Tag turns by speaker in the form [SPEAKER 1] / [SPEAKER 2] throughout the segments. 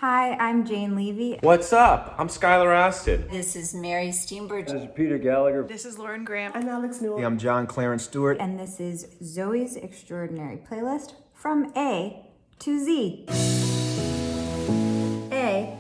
[SPEAKER 1] Hi, I'm Jane Levy.
[SPEAKER 2] What's up? I'm Skylar Astin.
[SPEAKER 3] This is Mary Steenburgen.
[SPEAKER 4] This is Peter Gallagher.
[SPEAKER 5] This is Lauren Graham.
[SPEAKER 6] I'm Alex Newell.
[SPEAKER 7] Hey, I'm John Clarence Stewart.
[SPEAKER 1] And this is Zoey's Extraordinary Playlist from A to Z. A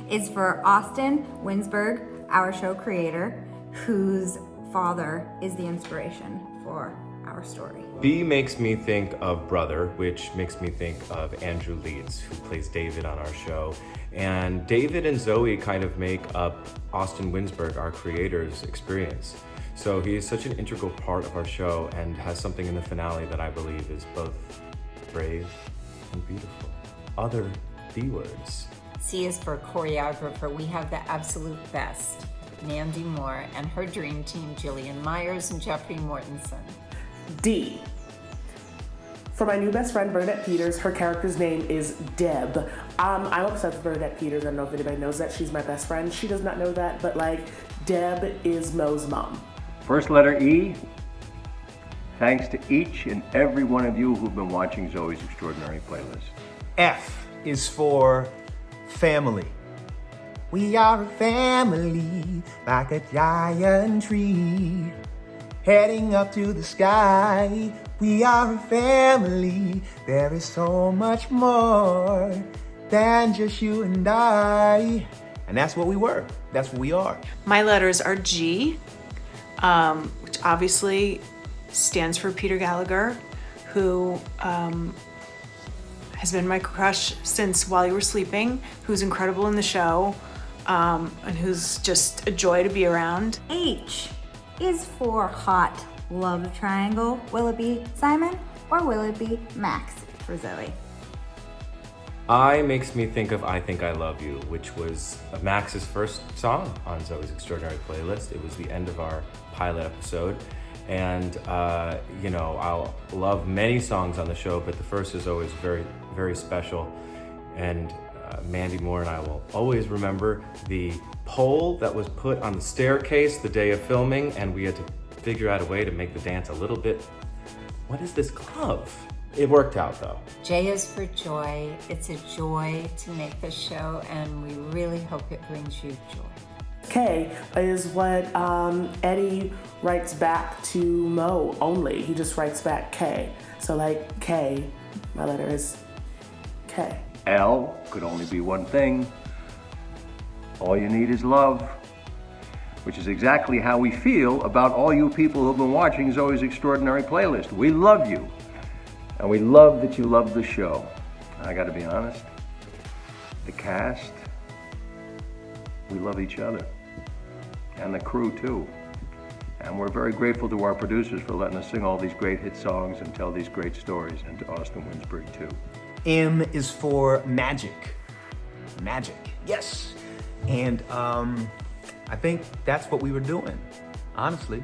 [SPEAKER 1] is for Austin Winsberg, our show creator, whose father is the inspiration for our story.
[SPEAKER 2] B makes me think of Brother, which makes me think of Andrew Leeds, who plays David on our show. And David and Zoey kind of make up Austin Winsberg, our creator's experience. So he is such an integral part of our show and has something in the finale that I believe is both brave and beautiful. Other D words.
[SPEAKER 3] C is for choreographer. We have the absolute best. Mandy Moore and her dream team, Jillian Myers and Jeffrey Mortensen.
[SPEAKER 6] D. For my new best friend, Bernadette Peters, her character's name is Deb. I'm obsessed with Bernadette Peters. I don't know if anybody knows that. She's my best friend. She does not know that, but Deb is Mo's mom.
[SPEAKER 4] First letter E. Thanks to each and every one of you who've been watching Zoey's Extraordinary Playlist.
[SPEAKER 7] F is for family. We are a family, like a giant tree, heading up to the sky. We are a family. There is so much more than just you and I. And that's what we were. That's what we are.
[SPEAKER 5] My letters are G, which obviously stands for Peter Gallagher, who has been my crush since While You Were Sleeping, who's incredible in the show, and who's just a joy to be around.
[SPEAKER 1] H is for hot love triangle. Will it be Simon or will it be Max for Zoey?
[SPEAKER 2] I makes me think of I Think I Love You, which was Max's first song on Zoey's Extraordinary Playlist. It was the end of our pilot episode. And, I'll love many songs on the show, but the first is always very, very special. And Mandy Moore and I will always remember the pole that was put on the staircase the day of filming, and we had to figure out a way to make the dance a little bit, what is this glove? It worked out though.
[SPEAKER 3] J is for joy. It's a joy to make this show, and we really hope it brings you joy.
[SPEAKER 6] K is what Eddie writes back to Mo only. He just writes back K. So K, my letter is K.
[SPEAKER 4] L could only be one thing. All you need is love, which is exactly how we feel about all you people who've been watching Zoey's Extraordinary Playlist. We love you, and we love that you love the show. I gotta be honest, the cast, we love each other, and the crew too. And we're very grateful to our producers for letting us sing all these great hit songs and tell these great stories, and to Austin Winsberg too.
[SPEAKER 7] M is for magic. Magic, yes. And I think that's what we were doing, honestly.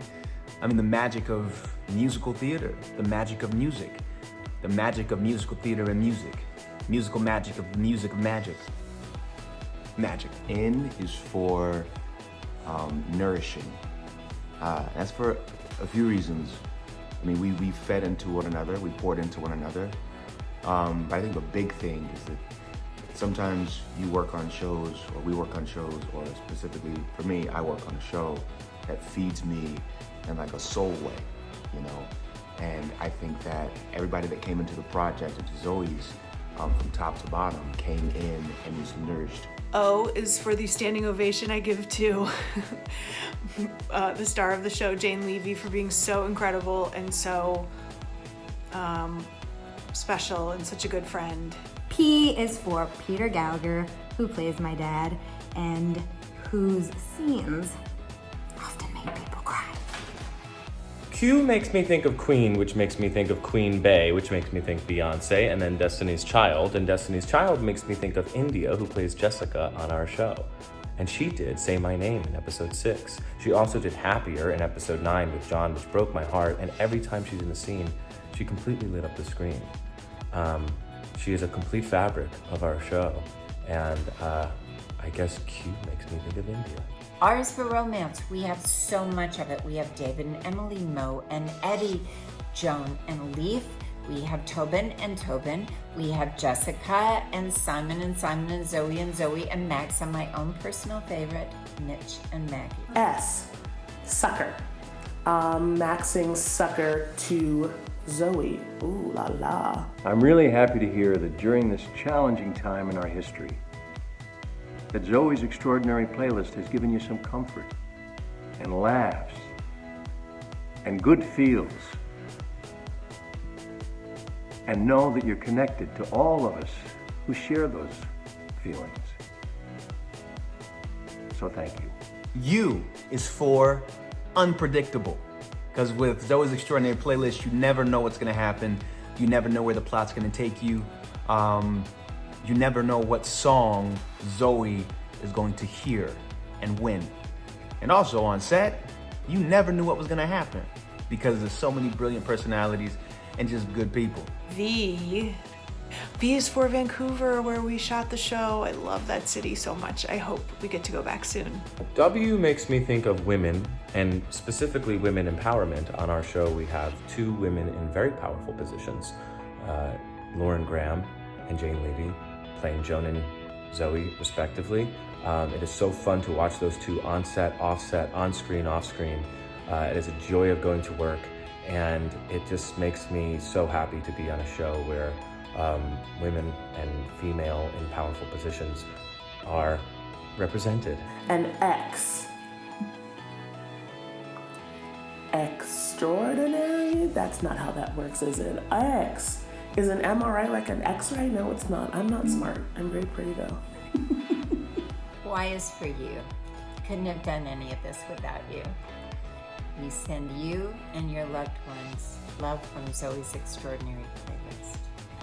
[SPEAKER 7] I mean, the magic of musical theater, the magic of music, the magic of musical theater and music, musical magic of music of magic. Magic.
[SPEAKER 8] N is for nourishing. That's for a few reasons. I mean, we fed into one another, we poured into one another. But I think a big thing is that sometimes you work on shows, or we work on shows, or specifically for me, I work on a show that feeds me in like a soul way, And I think that everybody that came into the project, into Zoey's, from top to bottom, came in and was nourished.
[SPEAKER 5] O is for the standing ovation I give to the star of the show, Jane Levy, for being so incredible and so special and such a good friend.
[SPEAKER 1] P is for Peter Gallagher, who plays my dad and whose scenes often make people cry.
[SPEAKER 2] Q makes me think of Queen, which makes me think of Queen Bey, which makes me think Beyonce, and then Destiny's Child. And Destiny's Child makes me think of India, who plays Jessica on our show. And she did Say My Name in episode 6. She also did Happier in episode 9 with John, which broke my heart. And every time she's in the scene, she completely lit up the screen. She is a complete fabric of our show. And I guess Q makes me think of India.
[SPEAKER 3] R is for romance. We have so much of it. We have David and Emily, Mo and Eddie, Joan and Leaf, We have Tobin and Tobin. We have Jessica and Simon and Zoe and Zoe and Max, and my own personal favorite, Mitch and Maggie.
[SPEAKER 6] S, sucker. Max sings sucker to Zoe. Ooh la la.
[SPEAKER 4] I'm really happy to hear that during this challenging time in our history, that Zoey's Extraordinary Playlist has given you some comfort and laughs and good feels. And know that you're connected to all of us who share those feelings. So thank you.
[SPEAKER 7] U is for unpredictable. Because with Zoey's Extraordinary Playlist, you never know what's going to happen. You never know where the plot's going to take you. You never know what song Zoey is going to hear and when. And also on set, you never knew what was going to happen because there's so many brilliant personalities and just good people.
[SPEAKER 5] V is for Vancouver, where we shot the show. I love that city so much. I hope we get to go back soon.
[SPEAKER 2] W makes me think of women, and specifically women empowerment. On our show, we have two women in very powerful positions, Lauren Graham and Jane Levy, playing Joan and Zoey, respectively. It is so fun to watch those two on set, off set, on screen, off screen. It is a joy of going to work, and it just makes me so happy to be on a show where women and female in powerful positions are represented.
[SPEAKER 6] And X. Extraordinary? That's not how that works, is it? X. Is an MRI like an X-ray? No, it's not. I'm not smart. I'm very pretty though.
[SPEAKER 3] Y is for you. Couldn't have done any of this without you. We send you and your loved ones love from Zoey's Extraordinary Playlist.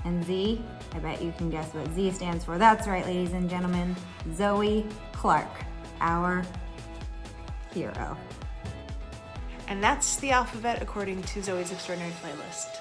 [SPEAKER 1] And Z, I bet you can guess what Z stands for. That's right, ladies and gentlemen. Zoey Clark, our hero.
[SPEAKER 5] And that's the alphabet according to Zoey's Extraordinary Playlist.